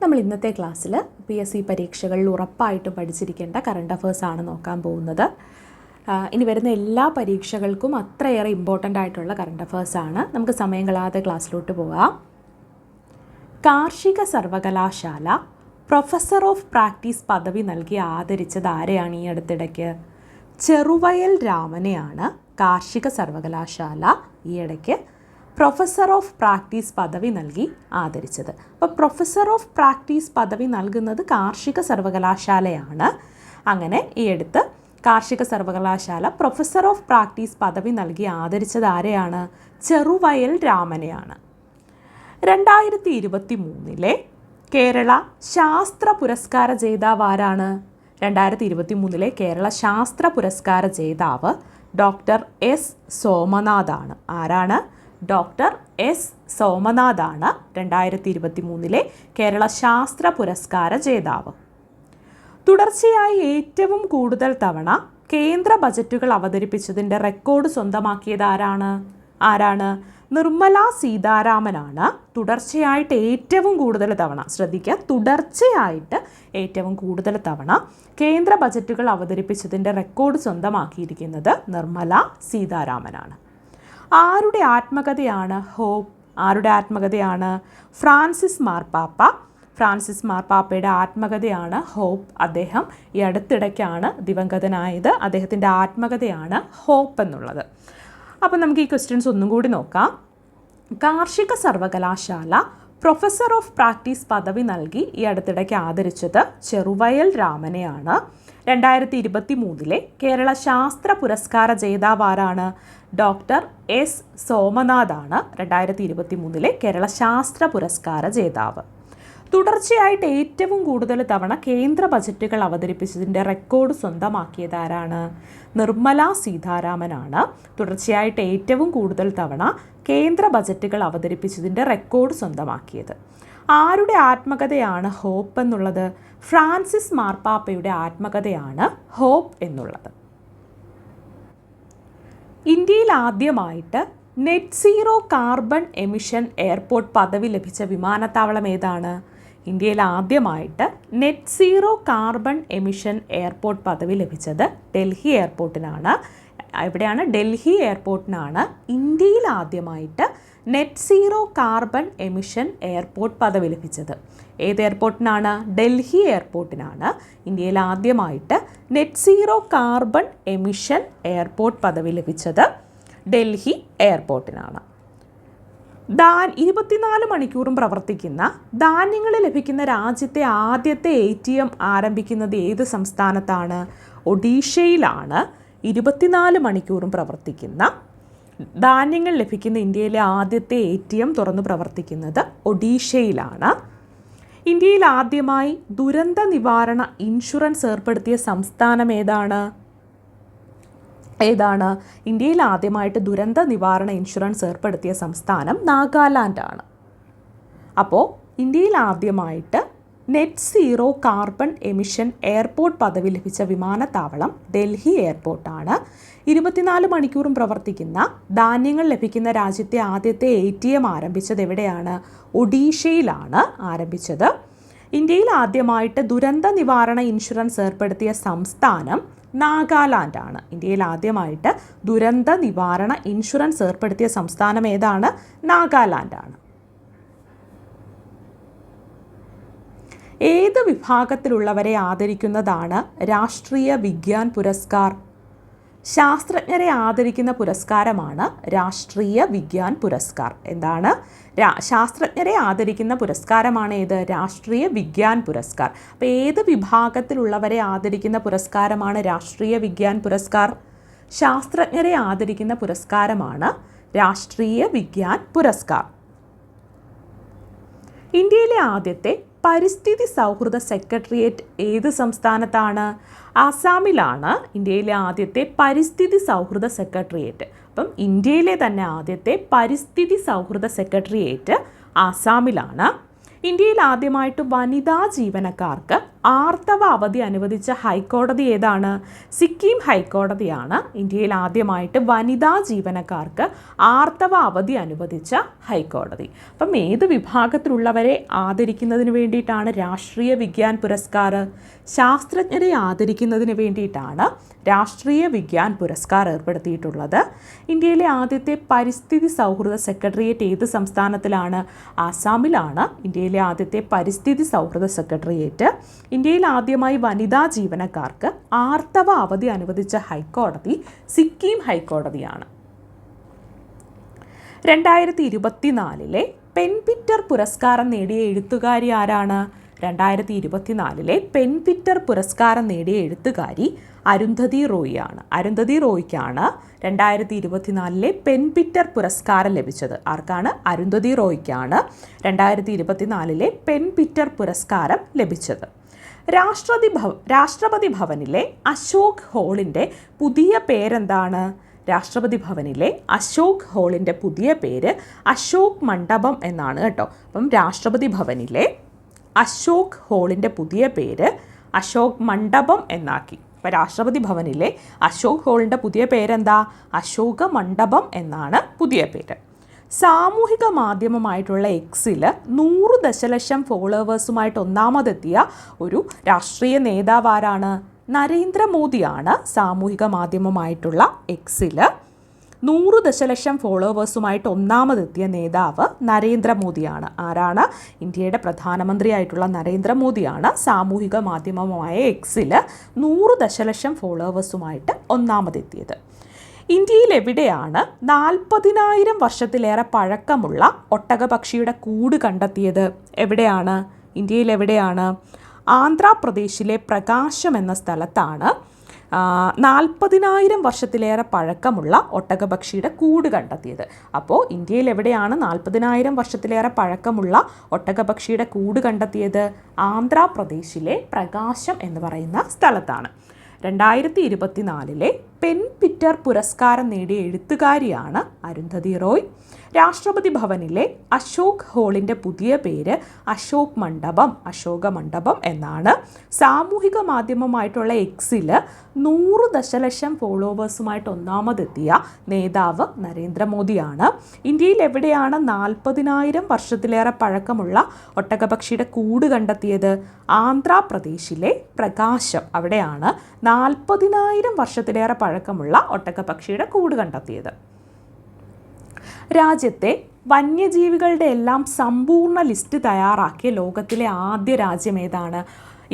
നമ്മൾ ഇന്നത്തെ ക്ലാസ്സിൽ PSC പരീക്ഷകളിൽ ഉറപ്പായിട്ടും പഠിച്ചിരിക്കേണ്ട കറണ്ട് അഫേഴ്സ് ആണ് നോക്കാൻ പോകുന്നത്. ഇനി വരുന്ന എല്ലാ പരീക്ഷകൾക്കും അത്രയേറെ ഇമ്പോർട്ടൻ്റ് ആയിട്ടുള്ള കറണ്ട് അഫേഴ്സ് ആണ്. നമുക്ക് സമയം കളയാതെ ക്ലാസ്സിലോട്ട് പോകാം. കാർഷിക സർവകലാശാല പ്രൊഫസർ ഓഫ് പ്രാക്ടീസ് പദവി നൽകി ആദരിച്ചത് ആരെയാണ് ഈ അടുത്തിടയ്ക്ക്? ചെറുവയൽ രാമനെയാണ് കാർഷിക സർവകലാശാല ഈയിടയ്ക്ക് പ്രൊഫസർ ഓഫ് പ്രാക്ടീസ് പദവി നൽകി ആദരിച്ചത്. അപ്പോൾ പ്രൊഫസർ ഓഫ് പ്രാക്ടീസ് പദവി നൽകുന്നത് കാർഷിക സർവകലാശാലയാണ്. അങ്ങനെ ഈ അടുത്ത് കാർഷിക സർവകലാശാല പ്രൊഫസർ ഓഫ് പ്രാക്ടീസ് പദവി നൽകി ആദരിച്ചത് ആരെയാണ്? ചെറുവയൽ രാമനെയാണ്. 2023 കേരള ശാസ്ത്ര പുരസ്കാര ജേതാവ് ആരാണ്? 2023 കേരള ശാസ്ത്ര പുരസ്കാര ജേതാവ് ഡോക്ടർ എസ് സോമനാഥാണ്. ആരാണ്? ഡോക്ടർ എസ് സോമനാഥാണ് 2023 കേരള ശാസ്ത്ര പുരസ്കാര ജേതാവ്. തുടർച്ചയായി ഏറ്റവും കൂടുതൽ തവണ കേന്ദ്ര ബജറ്റുകൾ അവതരിപ്പിച്ചതിൻ്റെ റെക്കോർഡ് സ്വന്തമാക്കിയത് ആരാണ്? നിർമ്മല സീതാരാമനാണ്. തുടർച്ചയായിട്ട് ഏറ്റവും കൂടുതൽ തവണ, ശ്രദ്ധിക്കുക, തുടർച്ചയായിട്ട് ഏറ്റവും കൂടുതൽ തവണ കേന്ദ്ര ബജറ്റുകൾ അവതരിപ്പിച്ചതിൻ്റെ റെക്കോർഡ് സ്വന്തമാക്കിയിരിക്കുന്നത് നിർമ്മല സീതാരാമനാണ്. ആരുടെ ആത്മകഥയാണ് ഹോപ്പ്? ആരുടെ ആത്മകഥയാണ്? ഫ്രാൻസിസ് മാർപ്പാപ്പ. ഫ്രാൻസിസ് മാർപ്പാപ്പയുടെ ആത്മകഥയാണ് ഹോപ്പ്. അദ്ദേഹം ഈ അടുത്തിടയ്ക്കാണ് ദിവംഗതനായത്. അദ്ദേഹത്തിൻ്റെ ആത്മകഥയാണ് ഹോപ്പ് എന്നുള്ളത്. അപ്പോൾ നമുക്ക് ഈ ക്വസ്റ്റ്യൻസ് ഒന്നും കൂടി നോക്കാം. കാർഷിക സർവകലാശാല പ്രൊഫസർ ഓഫ് പ്രാക്ടീസ് പദവി നൽകി ഈ അടുത്തിടയ്ക്ക് ആദരിച്ചത് ചെറുവയൽ രാമനെയാണ്. 2023 കേരള ശാസ്ത്ര പുരസ്കാര ജേതാവ് ആരാണ്? ഡോക്ടർ എസ് സോമനാഥാണ് 2023 കേരള ശാസ്ത്ര പുരസ്കാര ജേതാവ്. തുടർച്ചയായിട്ട് ഏറ്റവും കൂടുതൽ തവണ കേന്ദ്ര ബജറ്റുകൾ അവതരിപ്പിച്ചതിൻ്റെ റെക്കോർഡ് സ്വന്തമാക്കിയത് ആരാണ്? നിർമ്മല സീതാരാമനാണ്. തുടർച്ചയായിട്ട് ഏറ്റവും കൂടുതൽ തവണ കേന്ദ്ര ബജറ്റുകൾ അവതരിപ്പിച്ചതിൻ്റെ റെക്കോർഡ് സ്വന്തമാക്കിയത്. ആരുടെ ആത്മകഥയാണ് ഹോപ്പ് എന്നുള്ളത്? ഫ്രാൻസിസ് മാർപ്പാപ്പയുടെ ആത്മകഥയാണ് ഹോപ്പ് എന്നുള്ളത്. ഇന്ത്യയിൽ ആദ്യമായിട്ട് net zero carbon emission airport പദവി ലഭിച്ച വിമാനത്താവളം ഏതാണ്? ഇന്ത്യയിൽ ആദ്യമായിട്ട് net zero carbon emission airport പദവി ലഭിച്ചത് ഡൽഹി എയർപോർട്ടിനാണ്. എവിടെയാണ്? ഡൽഹി എയർപോർട്ടിനാണ് ഇന്ത്യയിൽ ആദ്യമായിട്ട് net zero carbon emission airport പദവി ലഭിച്ചത്. ഏത് എയർപോർട്ടിനാണ്? ഡൽഹി എയർപോർട്ടിനാണ് ഇന്ത്യയിൽ ആദ്യമായിട്ട് net zero carbon emission airport പദവി ലഭിച്ചത്. ഡൽഹി എയർപോർട്ടിനാണ്. 24 മണിക്കൂറും പ്രവർത്തിക്കുന്ന ധാന്യങ്ങൾ ലഭിക്കുന്ന രാജ്യത്തെ ആദ്യത്തെ ATM ആരംഭിക്കുന്നത് ഏത് സംസ്ഥാനത്താണ്? ഒഡീഷയിലാണ്. 24 മണിക്കൂറും പ്രവർത്തിക്കുന്ന ധാന്യങ്ങൾ ലഭിക്കുന്ന ഇന്ത്യയിലെ ആദ്യത്തെ ATM തുറന്നു പ്രവർത്തിക്കുന്നത് ഒഡീഷയിലാണ്. ഇന്ത്യയിൽ ആദ്യമായി ദുരന്ത നിവാരണ ഇൻഷുറൻസ് ഏർപ്പെടുത്തിയ സംസ്ഥാനം ഏതാണ്? ഇന്ത്യയിൽ ആദ്യമായിട്ട് ദുരന്ത നിവാരണ ഇൻഷുറൻസ് ഏർപ്പെടുത്തിയ സംസ്ഥാനം നാഗാലാൻഡ് ആണ്. അപ്പോൾ ഇന്ത്യയിൽ ആദ്യമായിട്ട് net zero carbon emission airport പദവി ലഭിച്ച വിമാനത്താവളം ഡൽഹി എയർപോർട്ടാണ്. 24 മണിക്കൂറും പ്രവർത്തിക്കുന്ന ധാന്യങ്ങൾ ലഭിക്കുന്ന രാജ്യത്തെ ആദ്യത്തെ ATM ആരംഭിച്ചത് എവിടെയാണ്? ഒഡീഷയിലാണ് ആരംഭിച്ചത്. ഇന്ത്യയിൽ ആദ്യമായിട്ട് ദുരന്ത നിവാരണ ഇൻഷുറൻസ് ഏർപ്പെടുത്തിയ സംസ്ഥാനം നാഗാലാൻഡ് ആണ്. ഇന്ത്യയിൽ ആദ്യമായിട്ട് ദുരന്ത നിവാരണ ഇൻഷുറൻസ് ഏർപ്പെടുത്തിയ സംസ്ഥാനം ഏതാണ്? നാഗാലാൻഡ് ആണ്. ഏത് വിഭാഗത്തിലുള്ളവരെ ആദരിക്കുന്നതാണ് രാഷ്ട്രീയ വിജ്ഞാൻ പുരസ്കാർ? ശാസ്ത്രജ്ഞരെ ആദരിക്കുന്ന പുരസ്കാരമാണ് രാഷ്ട്രീയ വിജ്ഞാൻ പുരസ്കാർ. എന്താണ്? ശാസ്ത്രജ്ഞരെ ആദരിക്കുന്ന പുരസ്കാരമാണ് ഏത്? രാഷ്ട്രീയ വിജ്ഞാൻ പുരസ്കാർ. അപ്പോൾ ഏത് വിഭാഗത്തിലുള്ളവരെ ആദരിക്കുന്ന പുരസ്കാരമാണ് രാഷ്ട്രീയ വിജ്ഞാൻ പുരസ്കാർ? ശാസ്ത്രജ്ഞരെ ആദരിക്കുന്ന പുരസ്കാരമാണ് രാഷ്ട്രീയ വിജ്ഞാൻ പുരസ്കാർ. ഇന്ത്യയിലെ ആദ്യത്തെ പരിസ്ഥിതി സൗഹൃദ സെക്രട്ടേറിയറ്റ് ഏത് സംസ്ഥാനത്താണ്? ആസാമിലാണ് ഇന്ത്യയിലെ ആദ്യത്തെ പരിസ്ഥിതി സൗഹൃദ സെക്രട്ടേറിയറ്റ്. അപ്പം ഇന്ത്യയിലെ തന്നെ ആദ്യത്തെ പരിസ്ഥിതി സൗഹൃദ സെക്രട്ടേറിയറ്റ് ആസാമിലാണ്. ഇന്ത്യയിൽ ആദ്യമായിട്ട് വനിതാ ജീവനക്കാർക്ക് ആർത്തവ അവധി അനുവദിച്ച ഹൈക്കോടതി ഏതാണ്? സിക്കിം ഹൈക്കോടതിയാണ് ഇന്ത്യയിൽ ആദ്യമായിട്ട് വനിതാ ജീവനക്കാർക്ക് ആർത്തവ അവധി അനുവദിച്ച ഹൈക്കോടതി. അപ്പം ഏത് വിഭാഗത്തിലുള്ളവരെ ആദരിക്കുന്നതിന് വേണ്ടിയിട്ടാണ് രാഷ്ട്രീയ വിജ്ഞാൻ പുരസ്കാർ? ശാസ്ത്രജ്ഞരെ ആദരിക്കുന്നതിന് വേണ്ടിയിട്ടാണ് രാഷ്ട്രീയ വിജ്ഞാൻ പുരസ്കാർ ഏർപ്പെടുത്തിയിട്ടുള്ളത്. ഇന്ത്യയിലെ ആദ്യത്തെ പരിസ്ഥിതി സൗഹൃദ സെക്രട്ടേറിയറ്റ് ഏത് സംസ്ഥാനത്തിലാണ്? ആസാമിലാണ് ഇന്ത്യയിലെ ആദ്യത്തെ പരിസ്ഥിതി സൗഹൃദ സെക്രട്ടേറിയറ്റ്. ഇന്ത്യയിൽ ആദ്യമായി വനിതാ ജീവനക്കാർക്ക് ആർത്തവ അവധി അനുവദിച്ച ഹൈക്കോടതി സിക്കിം ഹൈക്കോടതിയാണ്. 2024 പെൻപിറ്റർ പുരസ്കാരം നേടിയ എഴുത്തുകാരി ആരാണ്? 2024 പെൻപിറ്റർ പുരസ്കാരം നേടിയ എഴുത്തുകാരി അരുന്ധതി റോയിയാണ്. അരുന്ധതി റോയ്ക്കാണ് 2024 പെൻപിറ്റർ പുരസ്കാരം ലഭിച്ചത്. ആർക്കാണ്? അരുന്ധതി റോയ്ക്കാണ് 2024 പെൻപിറ്റർ പുരസ്കാരം ലഭിച്ചത്. രാഷ്ട്രപതി ഭവനിലെ അശോക് ഹാളിൻ്റെ പുതിയ പേരെന്താണ്? രാഷ്ട്രപതി ഭവനിലെ അശോക് ഹാളിൻ്റെ പുതിയ പേര് അശോക് മണ്ഡപം എന്നാണ് കേട്ടോ. അപ്പം രാഷ്ട്രപതി ഭവനിലെ അശോക് ഹാളിൻ്റെ പുതിയ പേര് അശോക് മണ്ഡപം എന്നാക്കി. അപ്പോൾ രാഷ്ട്രപതി ഭവനിലെ അശോക് ഹാളിൻ്റെ പുതിയ പേരെന്താ? അശോക മണ്ഡപം എന്നാണ് പുതിയ പേര്. സാമൂഹിക മാധ്യമമായിട്ടുള്ള എക്സിൽ 100 ദശലക്ഷം ഫോളോവേഴ്സുമായിട്ട് ഒന്നാമതെത്തിയ ഒരു രാഷ്ട്രീയ നേതാവ് ആരാണ്? നരേന്ദ്രമോദിയാണ്. സാമൂഹിക മാധ്യമമായിട്ടുള്ള എക്സിൽ 100 ദശലക്ഷം ഫോളോവേഴ്സുമായിട്ട് ഒന്നാമതെത്തിയ നേതാവ് നരേന്ദ്രമോദിയാണ്. ആരാണ്? ഇന്ത്യയുടെ പ്രധാനമന്ത്രിയായിട്ടുള്ള നരേന്ദ്രമോദിയാണ് സാമൂഹിക മാധ്യമമായ എക്സിൽ 100 ദശലക്ഷം ഫോളോവേഴ്സുമായിട്ട് ഒന്നാമതെത്തിയത്. ഇന്ത്യയിൽ എവിടെയാണ് 40,000 വർഷത്തിലേറെ പഴക്കമുള്ള ഒട്ടകപക്ഷിയുടെ കൂട് കണ്ടെത്തിയത്? എവിടെയാണ്? ഇന്ത്യയിൽ എവിടെയാണ്? ആന്ധ്രാപ്രദേശിലെ പ്രകാശം എന്ന സ്ഥലത്താണ് 40,000 വർഷത്തിലേറെ പഴക്കമുള്ള ഒട്ടകപക്ഷിയുടെ കൂട് കണ്ടെത്തിയത്. അപ്പോൾ ഇന്ത്യയിൽ എവിടെയാണ് 40,000 വർഷത്തിലേറെ പഴക്കമുള്ള ഒട്ടകപക്ഷിയുടെ കൂട് കണ്ടെത്തിയത്? ആന്ധ്രാപ്രദേശിലെ പ്രകാശം എന്ന് പറയുന്ന സ്ഥലത്താണ്. 2024 പെൻപിറ്റർ പുരസ്കാരം നേടിയ എഴുത്തുകാരിയാണ് അരുന്ധതി റോയ്. രാഷ്ട്രപതി ഭവനിലെ അശോക് ഹാളിൻ്റെ പുതിയ പേര് അശോക് മണ്ഡപം, അശോക മണ്ഡപം എന്നാണ്. സാമൂഹിക മാധ്യമമായിട്ടുള്ള എക്സിൽ 100 ദശലക്ഷം ഫോളോവേഴ്സുമായിട്ട് ഒന്നാമതെത്തിയ നേതാവ് നരേന്ദ്രമോദിയാണ്. ഇന്ത്യയിൽ എവിടെയാണ് 40,000 വർഷത്തിലേറെ പഴക്കമുള്ള ഒട്ടകപക്ഷിയുടെ കൂട് കണ്ടെത്തിയത്? ആന്ധ്രാപ്രദേശിലെ പ്രകാശം, അവിടെയാണ് 40,000 വർഷത്തിലേറെ പഴക്കമുള്ള ഒട്ടകപക്ഷിയുടെ കൂട് കണ്ടെത്തിയത്. രാജ്യത്തെ വന്യജീവികളുടെ എല്ലാം സമ്പൂർണ്ണ ലിസ്റ്റ് തയ്യാറാക്കിയ ലോകത്തിലെ ആദ്യ രാജ്യം ഏതാണ്?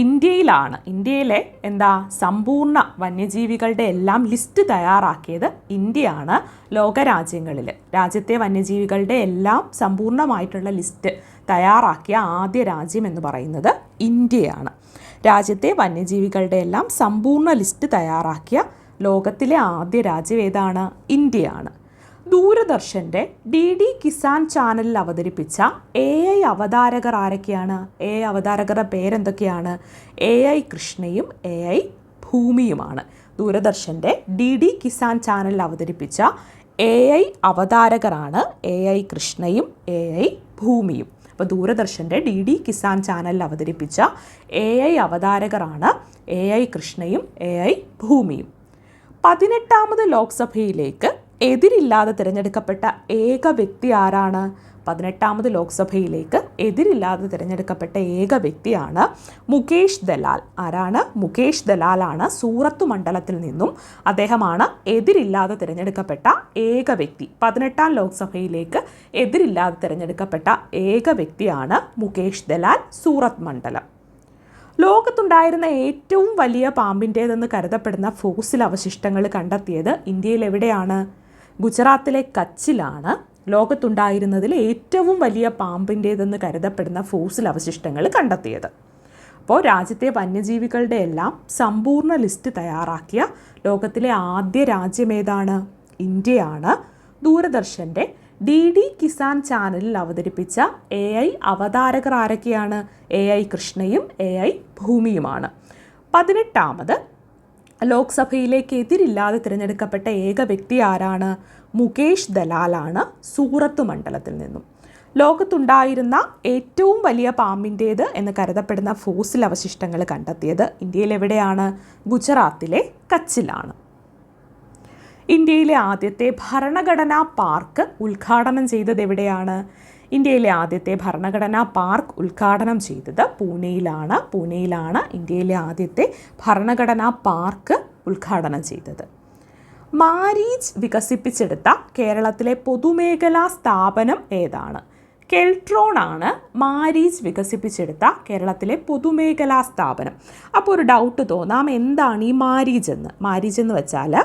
ഇന്ത്യയിലാണ്. ഇന്ത്യയിലെ സമ്പൂർണ്ണ വന്യജീവികളുടെ എല്ലാം ലിസ്റ്റ് തയ്യാറാക്കിയത് ഇന്ത്യയാണ്. ലോകരാജ്യങ്ങളിൽ രാജ്യത്തെ വന്യജീവികളുടെ എല്ലാം സമ്പൂർണ്ണമായിട്ടുള്ള ലിസ്റ്റ് തയ്യാറാക്കിയ ആദ്യ രാജ്യം എന്ന് പറയുന്നത് ഇന്ത്യയാണ്. രാജ്യത്തെ വന്യജീവികളുടെ എല്ലാം സമ്പൂർണ്ണ ലിസ്റ്റ് തയ്യാറാക്കിയ ലോകത്തിലെ ആദ്യ രാജ്യം ഏതാണ്? ഇന്ത്യയാണ്. ദൂരദർശൻ്റെ DD കിസാൻ ചാനലിൽ അവതരിപ്പിച്ച AI അവതാരകർ ആരൊക്കെയാണ്? AI അവതാരകരുടെ പേരെന്തൊക്കെയാണ്? AI കൃഷ്ണയും AI ഭൂമിയുമാണ്. ദൂരദർശൻ്റെ DD Kisan ചാനലിൽ അവതരിപ്പിച്ച AI അവതാരകരാണ് AI കൃഷ്ണയും AI ഭൂമിയും. അപ്പോൾ ദൂരദർശൻ്റെ DD കിസാൻ ചാനലിൽ അവതരിപ്പിച്ച AI അവതാരകരാണ് AI കൃഷ്ണയും AI ഭൂമിയും. 18ാമത് ലോക്സഭയിലേക്ക് എതിരില്ലാതെ തിരഞ്ഞെടുക്കപ്പെട്ട ഏക വ്യക്തി ആരാണ്? 18ാമത് ലോക്സഭയിലേക്ക് എതിരില്ലാതെ തിരഞ്ഞെടുക്കപ്പെട്ട ഏക വ്യക്തിയാണ് മുകേഷ് ദലാൽ. ആരാണ്? മുകേഷ് ദലാലാണ്. സൂറത്ത് മണ്ഡലത്തിൽ നിന്നും അദ്ദേഹമാണ് എതിരില്ലാതെ തിരഞ്ഞെടുക്കപ്പെട്ട ഏക വ്യക്തി. 18ാം ലോക്സഭയിലേക്ക് എതിരില്ലാതെ തിരഞ്ഞെടുക്കപ്പെട്ട ഏക വ്യക്തിയാണ് മുകേഷ് ദലാൽ, സൂറത്ത് മണ്ഡലം. ലോകത്തുണ്ടായിരുന്ന ഏറ്റവും വലിയ പാമ്പിൻ്റേതെന്ന് കരുതപ്പെടുന്ന ഫോസിൽ അവശിഷ്ടങ്ങൾ കണ്ടെത്തിയത് ഇന്ത്യയിൽ എവിടെയാണ്? ഗുജറാത്തിലെ കച്ചിലാണ് ലോകത്തുണ്ടായിരുന്നതിൽ ഏറ്റവും വലിയ പാമ്പിൻ്റേതെന്ന് കരുതപ്പെടുന്ന ഫോസിൽ അവശിഷ്ടങ്ങൾ കണ്ടെത്തിയത്. അപ്പോൾ രാജ്യത്തെ വന്യജീവികളുടെ എല്ലാം സമ്പൂർണ്ണ ലിസ്റ്റ് തയ്യാറാക്കിയ ലോകത്തിലെ ആദ്യ രാജ്യം ഏതാണ്? ഇന്ത്യയാണ്. ദൂരദർശൻ്റെ DD കിസാൻ ചാനലിൽ അവതരിപ്പിച്ച AI അവതാരകർ ആരൊക്കെയാണ്? AI കൃഷ്ണയും AI ഭൂമിയുമാണ്. 18ാമത് ലോക്സഭയിലേക്ക് എതിരില്ലാതെ തിരഞ്ഞെടുക്കപ്പെട്ട ഏക വ്യക്തി ആരാണ്? മുകേഷ് ദലാലാണ്, സൂറത്ത് മണ്ഡലത്തിൽ നിന്നും. ലോകത്തുണ്ടായിരുന്ന ഏറ്റവും വലിയ പാമ്പിൻ്റേത് എന്ന് കരുതപ്പെടുന്ന ഫോസിൽ അവശിഷ്ടങ്ങൾ കണ്ടെത്തിയത് ഇന്ത്യയിൽ എവിടെയാണ്? ഗുജറാത്തിലെ കച്ചിലാണ്. ഇന്ത്യയിലെ ആദ്യത്തെ ഭരണഘടനാ പാർക്ക് ഉദ്ഘാടനം ചെയ്തത് എവിടെയാണ്? ഇന്ത്യയിലെ ആദ്യത്തെ ഭരണഘടനാ പാർക്ക് ഉദ്ഘാടനം ചെയ്തത് പൂനെയിലാണ് ഇന്ത്യയിലെ ആദ്യത്തെ ഭരണഘടനാ പാർക്ക് ഉദ്ഘാടനം ചെയ്തത്. മാരീജ് വികസിപ്പിച്ചെടുത്ത കേരളത്തിലെ പൊതുമേഖലാ സ്ഥാപനം ഏതാണ്? കെൽട്രോൺ ആണ് മാരീജ് വികസിപ്പിച്ചെടുത്ത കേരളത്തിലെ പൊതുമേഖലാ സ്ഥാപനം. അപ്പോൾ ഒരു ഡൗട്ട് തോന്നാം, എന്താണ് ഈ മാരീജ് എന്ന് വെച്ചാൽ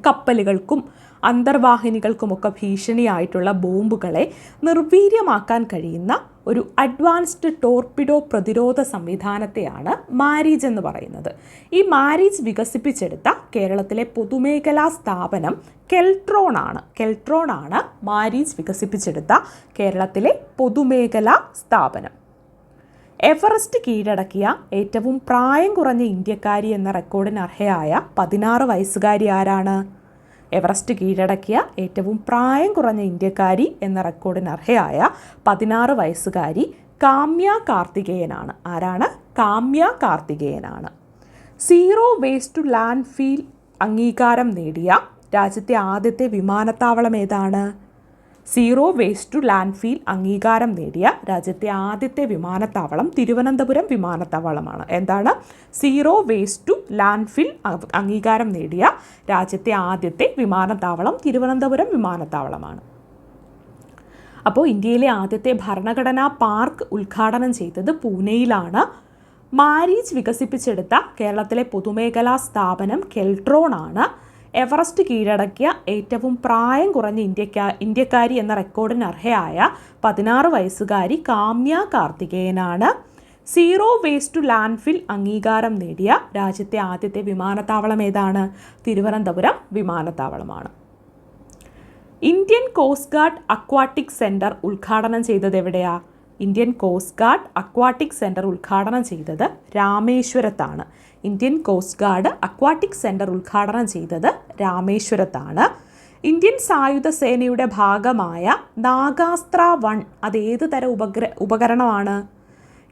കപ്പലുകൾക്കും അന്തർവാഹിനികൾക്കുമൊക്കെ ഭീഷണിയായിട്ടുള്ള ബോംബുകളെ നിർവീര്യമാക്കാൻ കഴിയുന്ന ഒരു അഡ്വാൻസ്ഡ് ടോർപിഡോ പ്രതിരോധ സംവിധാനത്തെയാണ് മാരീജ് എന്ന് പറയുന്നത്. ഈ മാരീജ് വികസിപ്പിച്ചെടുത്ത കേരളത്തിലെ പൊതുമേഖലാ സ്ഥാപനം കെൽട്രോൺ ആണ് മാരീജ് വികസിപ്പിച്ചെടുത്ത കേരളത്തിലെ പൊതുമേഖലാ സ്ഥാപനം. എവറസ്റ്റ് കീഴടക്കിയ ഏറ്റവും പ്രായം കുറഞ്ഞ ഇന്ത്യക്കാരി എന്ന റെക്കോർഡിന് അർഹയായ 16 വയസ്സുകാരി ആരാണ്? എവറസ്റ്റ് കീഴടക്കിയ ഏറ്റവും പ്രായം കുറഞ്ഞ ഇന്ത്യക്കാരി എന്ന റെക്കോർഡിന് അർഹയായ 16 വയസ്സുകാരി കാമ്യ കാർത്തികേയനാണ്. ആരാണ്? കാമ്യ കാർത്തികേയനാണ്. Zero waste to landfill അംഗീകാരം നേടിയ രാജ്യത്തെ ആദ്യത്തെ വിമാനത്താവളം ഏതാണ്? Zero waste to landfill അംഗീകാരം നേടിയ രാജ്യത്തെ ആദ്യത്തെ വിമാനത്താവളം തിരുവനന്തപുരം വിമാനത്താവളമാണ്. എന്താണ്? Zero waste to landfill അംഗീകാരം നേടിയ രാജ്യത്തെ ആദ്യത്തെ വിമാനത്താവളം തിരുവനന്തപുരം വിമാനത്താവളമാണ്. അപ്പോൾ ഇന്ത്യയിലെ ആദ്യത്തെ ഭരണഘടനാ പാർക്ക് ഉദ്ഘാടനം ചെയ്തത് പൂനെയിലാണ്. മാരീജ് വികസിപ്പിച്ചെടുത്ത കേരളത്തിലെ പൊതുമേഖലാ സ്ഥാപനം കെൽട്രോൺ ആണ്. എവറസ്റ്റ് കീഴടക്കിയ ഏറ്റവും പ്രായം കുറഞ്ഞ ഇന്ത്യക്കാരി എന്ന റെക്കോർഡിന് അർഹയായ 16 വയസ്സുകാരി കാമ്യ കാർത്തികേയനാണ്. Zero waste to landfill അംഗീകാരം നേടിയ രാജ്യത്തെ ആദ്യത്തെ വിമാനത്താവളം ഏതാണ്? തിരുവനന്തപുരം വിമാനത്താവളമാണ്. Indian coast guard aquatic centre ഉദ്ഘാടനം ചെയ്തത് എവിടെയാ? Indian coast guard aquatic centre ഉദ്ഘാടനം ചെയ്തത് രാമേശ്വരത്താണ്. Indian coast guard aquatic centre ഉദ്ഘാടനം ചെയ്തത് രാമേശ്വരത്താണ്. ഇന്ത്യൻ സായുധ സേനയുടെ ഭാഗമായ നാഗാസ്ത്ര 1 അത് ഏത് തരം ഉപകരണമാണ്?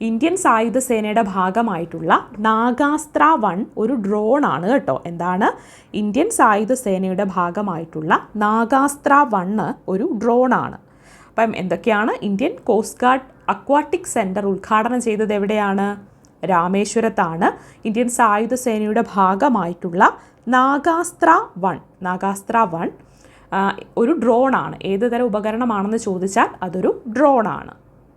ഇന്ത്യൻ സായുധ സേനയുടെ ഭാഗമായിട്ടുള്ള നാഗാസ്ത്ര 1 ഒരു ഡ്രോൺ ആണ് കേട്ടോ. എന്താണ്? ഇന്ത്യൻ സായുധ സേനയുടെ ഭാഗമായിട്ടുള്ള നാഗാസ്ത്ര 1 ഒരു ഡ്രോൺ ആണ്. അപ്പം എന്തൊക്കെയാണ്? Indian coast guard aquatic centre ഉദ്ഘാടനം ചെയ്തത് എവിടെയാണ്? രാമേശ്വരത്താണ്. ഇന്ത്യൻ സായുധ സേനയുടെ ഭാഗമായിട്ടുള്ള നാഗാസ്ത്ര 1 ഒരു ഡ്രോൺ ആണ്. ഏത് തരം ഉപകരണമാണെന്ന് ചോദിച്ചാൽ അതൊരു ഡ്രോൺ ആണ്.